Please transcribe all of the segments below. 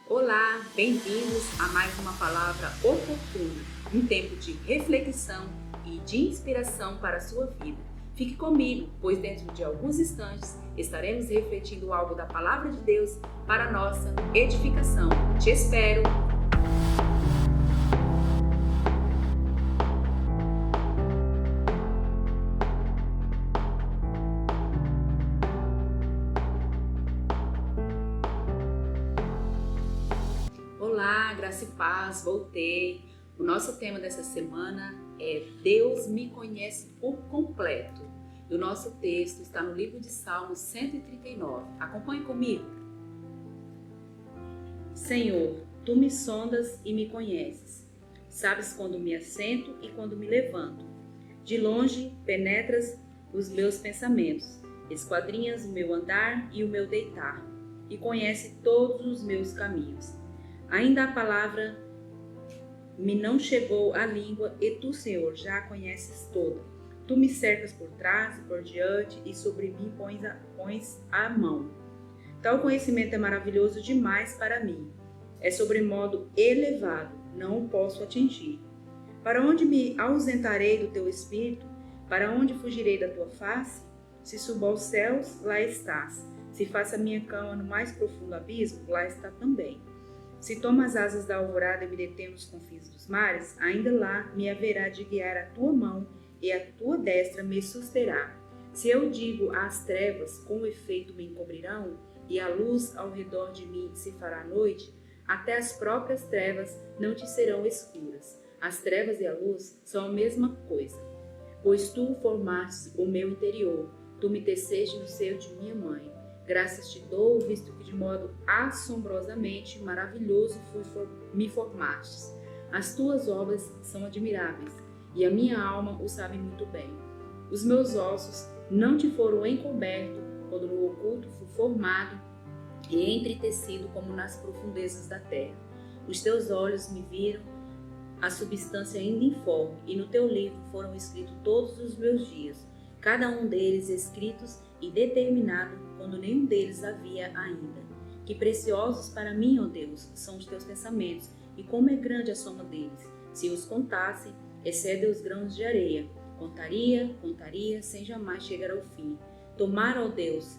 Olá, bem-vindos a mais uma palavra oportuna, um tempo de reflexão e de inspiração para a sua vida. Fique comigo, pois dentro de alguns instantes estaremos refletindo algo da palavra de Deus para a nossa edificação. Te espero! Olá, graça e paz, voltei. O nosso tema dessa semana é Deus me conhece por completo. E o nosso texto está no livro de Salmos 139. Acompanhe comigo. Senhor, tu me sondas e me conheces. Sabes quando me assento e quando me levanto. De longe penetras os meus pensamentos, esquadrinhas o meu andar e o meu deitar, e conhece todos os meus caminhos. Ainda a palavra me não chegou à língua, e tu, Senhor, já a conheces toda. Tu me cercas por trás e por diante, e sobre mim pões a mão. Tal conhecimento é maravilhoso demais para mim. É sobremodo elevado, não o posso atingir. Para onde me ausentarei do teu espírito? Para onde fugirei da tua face? Se subo aos céus, lá estás. Se faço a minha cama no mais profundo abismo, lá está também. Se tomo as asas da alvorada e me detendo nos confins dos mares, ainda lá me haverá de guiar a tua mão e a tua destra me susterá. Se eu digo às trevas, com efeito me encobrirão, e a luz ao redor de mim se fará noite, até as próprias trevas não te serão escuras. As trevas e a luz são a mesma coisa. Pois tu formaste o meu interior, tu me teceste no seio de minha mãe. Graças te dou, visto que de modo assombrosamente maravilhoso me formastes. As tuas obras são admiráveis, e a minha alma o sabe muito bem. Os meus ossos não te foram encobertos, quando no oculto fui formado e entretecido como nas profundezas da terra. Os teus olhos me viram a substância ainda informe, e no teu livro foram escritos todos os meus dias, cada um deles escritos e determinado quando nenhum deles havia ainda. Que preciosos para mim, ó Deus, são os teus pensamentos, e como é grande a soma deles. Se os contasse, excede os grãos de areia. Contaria, sem jamais chegar ao fim. Tomara, ó Deus,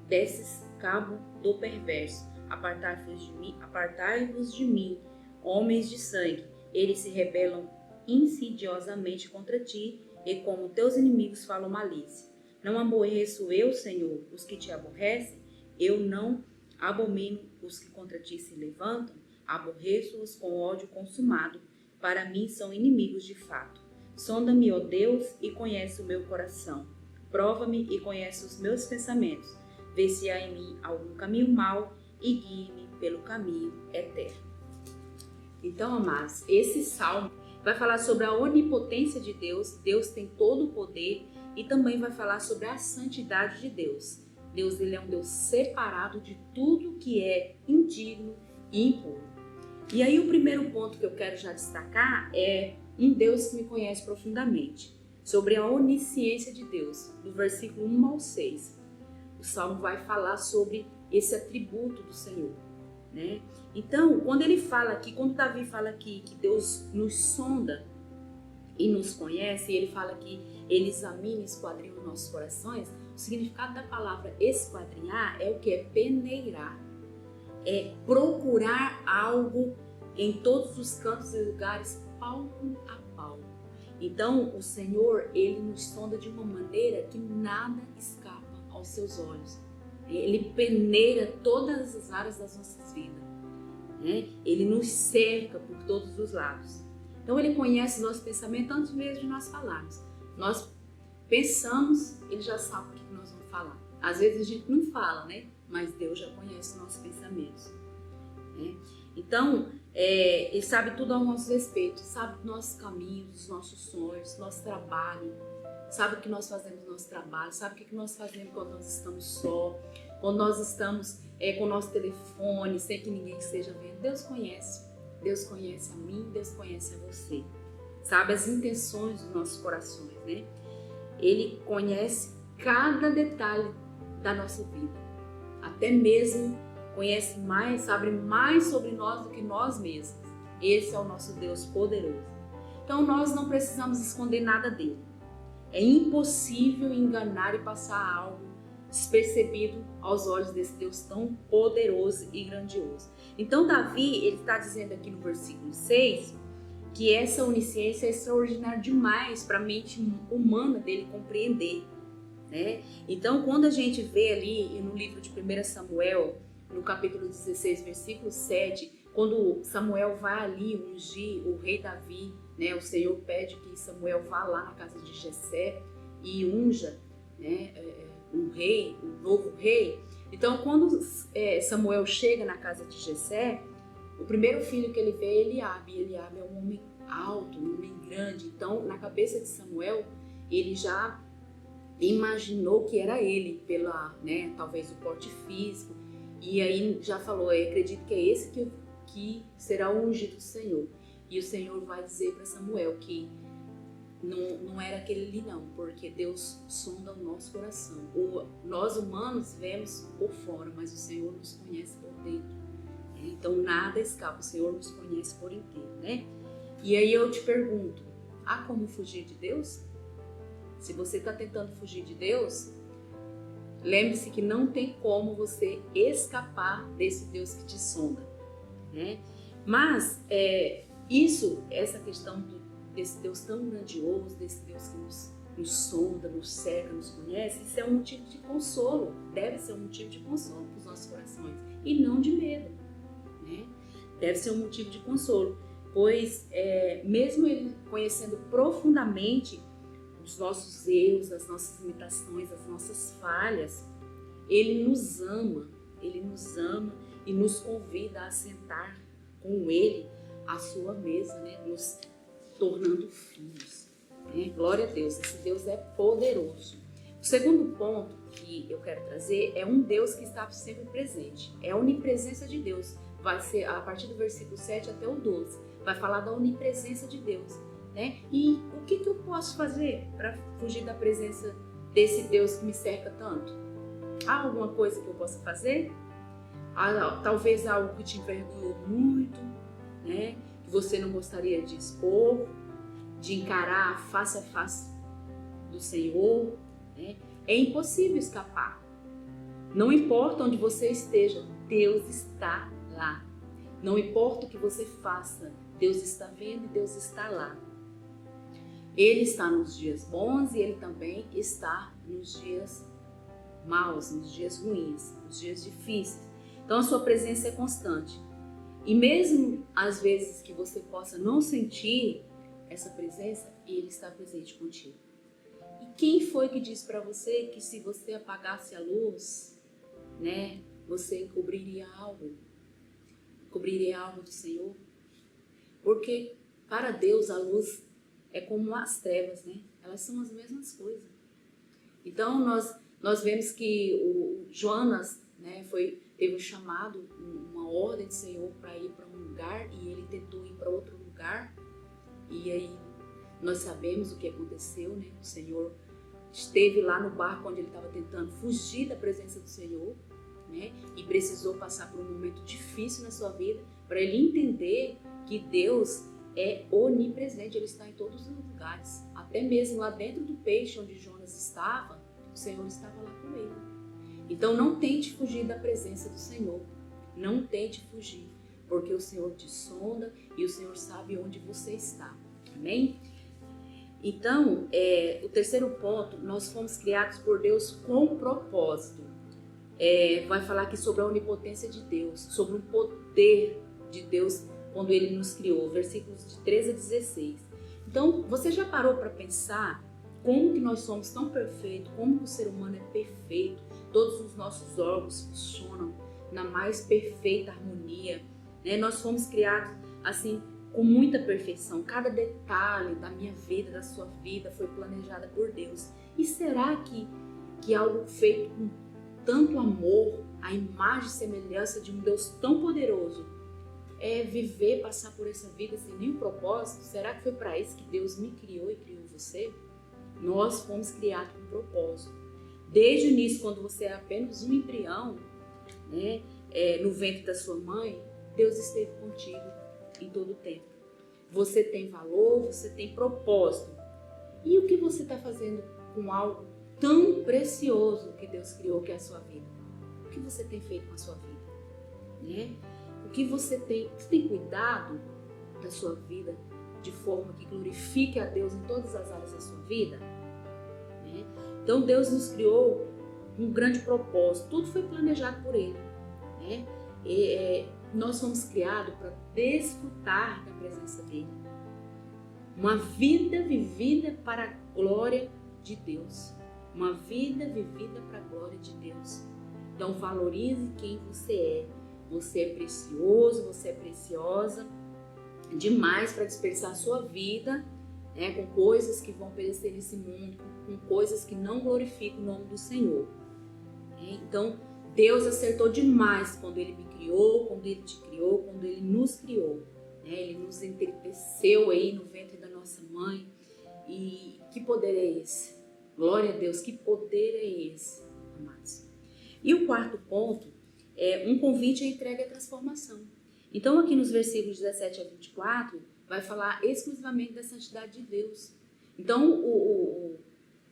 desses cabo do perverso. Apartai-vos de mim, homens de sangue. Eles se rebelam insidiosamente contra ti, e como teus inimigos falam malícia. Não aborreço eu, Senhor, os que te aborrecem? Eu não abomino os que contra ti se levantam? Aborreço-os com ódio consumado. Para mim são inimigos de fato. Sonda-me, ó Deus, e conhece o meu coração. Prova-me e conhece os meus pensamentos. Vê se há em mim algum caminho mau e guie-me pelo caminho eterno. Então, amados, esse salmo vai falar sobre a onipotência de Deus. Deus tem todo o poder. E também vai falar sobre a santidade de Deus. Deus, ele é um Deus separado de tudo que é indigno e impuro. E aí o primeiro ponto que eu quero já destacar é um Deus que me conhece profundamente. Sobre a onisciência de Deus, do versículo 1 ao 6. O Salmo vai falar sobre esse atributo do Senhor, né? Então, quando Davi fala aqui que Deus nos sonda e nos conhece, e ele fala que ele examina e esquadrinha os nossos corações, o significado da palavra esquadrinhar é o que? É peneirar, é procurar algo em todos os cantos e lugares, palmo a palmo. Então, o Senhor, ele nos sonda de uma maneira que nada escapa aos seus olhos. Ele peneira todas as áreas das nossas vidas, né? Ele nos cerca por todos os lados. Então ele conhece nosso pensamento antes mesmo de nós falarmos. Nós pensamos, ele já sabe o que nós vamos falar. Às vezes a gente não fala, né? Mas Deus já conhece nossos pensamentos, né? Então, ele sabe tudo ao nosso respeito, sabe dos nossos caminhos, dos nossos sonhos, nosso trabalho, sabe o que nós fazemos no nosso trabalho, sabe o que nós fazemos quando nós estamos só, quando nós estamos com o nosso telefone, sem que ninguém esteja vendo. Deus conhece. Deus conhece a mim, Deus conhece a você. Sabe as intenções dos nossos corações, né? Ele conhece cada detalhe da nossa vida. Até mesmo conhece mais, sabe mais sobre nós do que nós mesmos. Esse é o nosso Deus poderoso. Então nós não precisamos esconder nada dele. É impossível enganar e passar algo despercebido aos olhos desse Deus tão poderoso e grandioso. Então Davi, ele está dizendo aqui no versículo 6, que essa onisciência é extraordinária demais para a mente humana dele compreender, né? Então, quando a gente vê ali no livro de 1 Samuel, no capítulo 16, versículo 7, quando Samuel vai ali ungir o rei Davi, né? O Senhor pede que Samuel vá lá na casa de Jessé e unja, né, um rei, um novo rei. Então, quando Samuel chega na casa de Jessé, o primeiro filho que ele vê é Eliabe. Eliabe é um homem alto, um homem grande. Então, na cabeça de Samuel, ele já imaginou que era ele, pela, né, talvez o porte físico. E aí já falou, eu acredito que é esse que será o ungido do Senhor. E o Senhor vai dizer para Samuel que não era aquele ali não, porque Deus sonda o nosso coração. Nós humanos vemos por fora, mas o Senhor nos conhece por dentro. Então nada escapa, o Senhor nos conhece por inteiro, né? E aí eu te pergunto, há como fugir de Deus? Se você está tentando fugir de Deus, lembre-se que não tem como você escapar desse Deus que te sonda, né? Mas essa questão desse Deus tão grandioso, desse Deus que nos sonda, nos cerca, nos conhece, isso é um motivo de consolo, deve ser um motivo de consolo para os nossos corações e não de medo, né? Deve ser um motivo de consolo, pois mesmo Ele conhecendo profundamente os nossos erros, as nossas limitações, as nossas falhas, Ele nos ama e nos convida a sentar com Ele à sua mesa, né? Nos tornando filhos, né? Glória a Deus, esse Deus é poderoso. O segundo ponto que eu quero trazer é um Deus que está sempre presente, é a onipresença de Deus. Vai ser a partir do versículo 7 até o 12, vai falar da onipresença de Deus, né? E o que eu posso fazer para fugir da presença desse Deus que me cerca tanto? Há alguma coisa que eu possa fazer? Talvez algo que te envergonhou muito, né? Que você não gostaria de expor, de encarar face a face do Senhor, né? É impossível escapar. Não importa onde você esteja, Deus está lá. Não importa o que você faça, Deus está vendo e Deus está lá. Ele está nos dias bons e Ele também está nos dias maus, nos dias ruins, nos dias difíceis. Então a sua presença é constante. E mesmo às vezes que você possa não sentir essa presença, Ele está presente contigo. E quem foi que disse para você que se você apagasse a luz, né, você encobriria algo do Senhor? Porque para Deus a luz é como as trevas, né? Elas são as mesmas coisas. Então nós vemos que o Jonas, né, teve um chamado, uma ordem do Senhor para ir para um lugar e ele tentou ir para outro lugar. E aí nós sabemos o que aconteceu, né? O Senhor esteve lá no barco onde ele estava tentando fugir da presença do Senhor, né? E precisou passar por um momento difícil na sua vida para ele entender que Deus é onipresente, Ele está em todos os lugares. Até mesmo lá dentro do peixe onde Jonas estava, o Senhor estava lá com ele. Então não tente fugir da presença do Senhor. Não tente fugir, porque o Senhor te sonda e o Senhor sabe onde você está. Amém? Então, o terceiro ponto, nós fomos criados por Deus com propósito. Vai falar aqui sobre a onipotência de Deus, sobre o poder de Deus quando Ele nos criou, versículos de 13 a 16. Então, você já parou para pensar como que nós somos tão perfeitos, como que o ser humano é perfeito, todos os nossos órgãos funcionam na mais perfeita harmonia, né? Nós fomos criados assim, com muita perfeição, cada detalhe da minha vida, da sua vida foi planejada por Deus. E será que algo feito com tanto amor, a imagem e semelhança de um Deus tão poderoso, viver, passar por essa vida sem nenhum propósito? Será que foi para isso que Deus me criou e criou você? Nós fomos criados com propósito. Desde o início, quando você é apenas um embrião, né? no ventre da sua mãe, Deus esteve contigo em todo o tempo. Você tem valor, você tem propósito. E o que você está fazendo com algo tão precioso que Deus criou, que é a sua vida? O que você tem feito com a sua vida? Né? O que você tem cuidado da sua vida de forma que glorifique a Deus em todas as áreas da sua vida? Né? Então Deus nos criou com um grande propósito, tudo foi planejado por Ele. Né? Nós fomos criados para desfrutar da presença dEle. Uma vida vivida para a glória de Deus. Uma vida vivida para a glória de Deus. Então valorize quem você é. Você é precioso, você é preciosa demais para dispersar a sua vida, né, com coisas que vão perecer nesse mundo, com coisas que não glorificam o nome do Senhor. Então Deus acertou demais quando Ele me criou, quando Ele te criou, quando Ele nos criou. Ele nos entristeceu aí no ventre da nossa mãe. E que poder é esse? Glória a Deus, que poder é esse, amados? E o quarto ponto é um convite à entrega e à transformação. Então aqui nos versículos 17 a 24 vai falar exclusivamente da santidade de Deus. Então o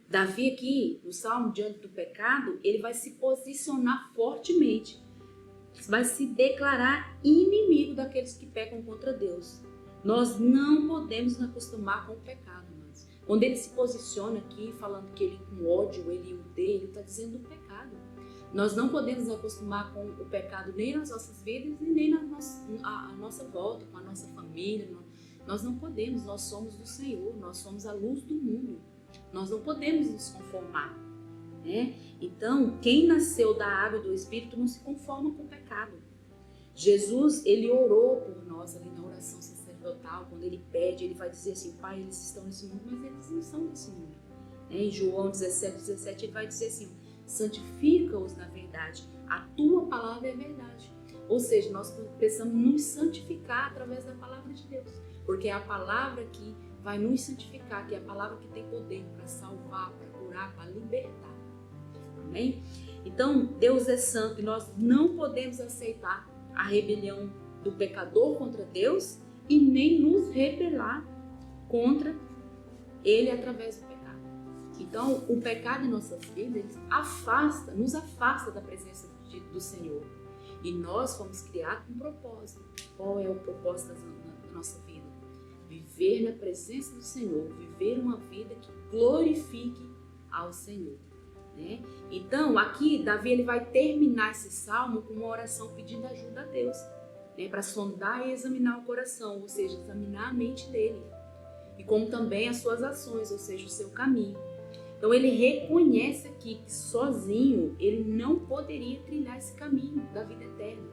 Davi aqui, no Salmo, diante do pecado, ele vai se posicionar fortemente. Vai se declarar inimigo daqueles que pecam contra Deus. Nós não podemos nos acostumar com o pecado, mas quando ele se posiciona aqui, falando que ele com ódio, ele odeia, ele está dizendo o pecado. Nós não podemos nos acostumar com o pecado nem nas nossas vidas, e nem na nossa volta, com a nossa família. Nós não podemos, nós somos do Senhor, nós somos a luz do mundo. Nós não podemos nos conformar. Então, quem nasceu da água e do Espírito não se conforma com o pecado. Jesus, ele orou por nós ali na oração sacerdotal. Quando ele pede, ele vai dizer assim: Pai, eles estão nesse mundo, mas eles não são desse mundo. Em João 17, ele vai dizer assim: santifica-os na verdade, a tua palavra é verdade. Ou seja, nós precisamos nos santificar através da palavra de Deus, porque é a palavra que vai nos santificar, que é a palavra que tem poder para salvar, para curar, para libertar. Amém? Então, Deus é santo e nós não podemos aceitar a rebelião do pecador contra Deus e nem nos rebelar contra Ele através do pecado. Então, o pecado em nossas vidas nos afasta da presença do Senhor. E nós fomos criados com um propósito. Qual é o propósito da nossa vida? Viver na presença do Senhor, viver uma vida que glorifique ao Senhor. Então, aqui, Davi ele vai terminar esse salmo com uma oração pedindo ajuda a Deus, para sondar e examinar o coração, ou seja, examinar a mente dele, e como também as suas ações, ou seja, o seu caminho. Então, ele reconhece aqui que sozinho ele não poderia trilhar esse caminho da vida eterna.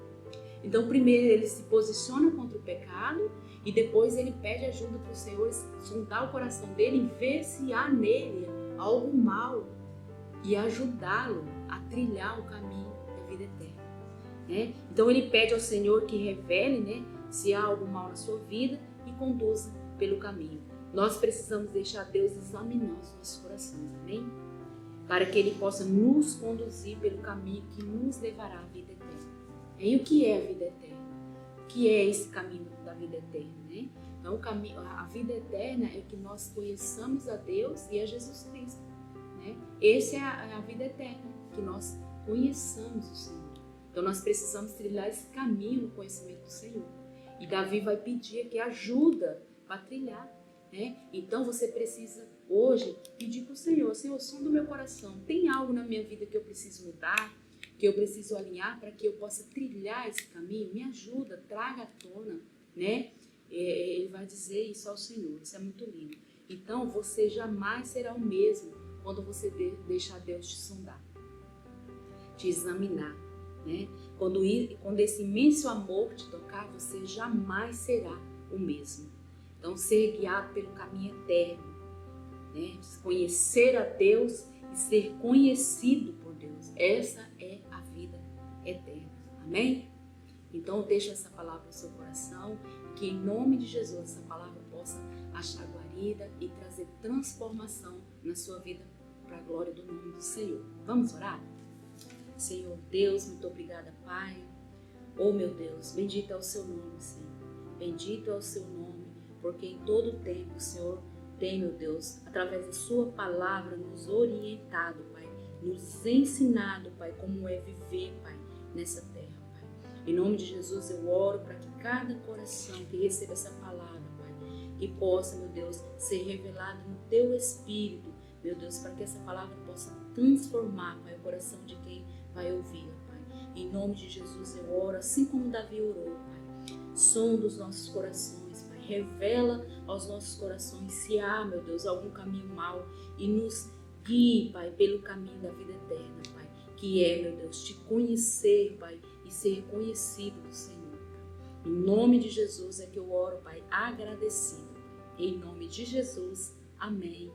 Então, primeiro ele se posiciona contra o pecado e depois ele pede ajuda para o Senhor sondar o coração dele e ver se há nele algo mal, e ajudá-lo a trilhar o caminho da vida eterna. Então ele pede ao Senhor que revele se há algo mal na sua vida e conduza pelo caminho. Nós precisamos deixar Deus examinar os nossos corações, amém? Para que Ele possa nos conduzir pelo caminho que nos levará à vida eterna. E o que é a vida eterna? O que é esse caminho da vida eterna? Então a vida eterna é que nós conheçamos a Deus e a Jesus Cristo. Essa é a vida eterna, que nós conheçamos o Senhor. Então nós precisamos trilhar esse caminho no conhecimento do Senhor. E Davi vai pedir aqui ajuda para trilhar. Então você precisa hoje pedir para o Senhor: Senhor, som do meu coração, tem algo na minha vida que eu preciso mudar, que eu preciso alinhar para que eu possa trilhar esse caminho? Me ajuda, traga à tona. Ele vai dizer isso ao Senhor. Isso é muito lindo. Então você jamais será o mesmo quando você deixar Deus te sondar, te examinar. Quando esse imenso amor te tocar, você jamais será o mesmo. Então, ser guiado pelo caminho eterno, conhecer a Deus e ser conhecido por Deus. Essa é a vida eterna. Amém? Então, deixa essa palavra no seu coração, que em nome de Jesus essa palavra possa achar guarida e trazer transformação na sua vida para a glória do nome do Senhor. Vamos orar? Senhor Deus, muito obrigada, Pai. Oh, meu Deus, bendito é o seu nome, Senhor. Bendito é o seu nome, porque em todo tempo o Senhor tem, meu Deus, através da sua palavra, nos orientado, Pai, nos ensinado, Pai, como é viver, Pai, nessa terra, Pai. Em nome de Jesus eu oro para que cada coração que receba essa palavra, Pai, que possa, meu Deus, ser revelado no teu Espírito, meu Deus, para que essa palavra possa transformar, Pai, o coração de quem vai ouvi-la, Pai. Em nome de Jesus eu oro, assim como Davi orou, Pai. Sonda os nossos corações, Pai. Revela aos nossos corações se há, meu Deus, algum caminho mau e nos guie, Pai, pelo caminho da vida eterna, Pai. Que é, meu Deus, te conhecer, Pai, e ser reconhecido do Senhor, Pai. Em nome de Jesus é que eu oro, Pai, agradecido. Em nome de Jesus, amém.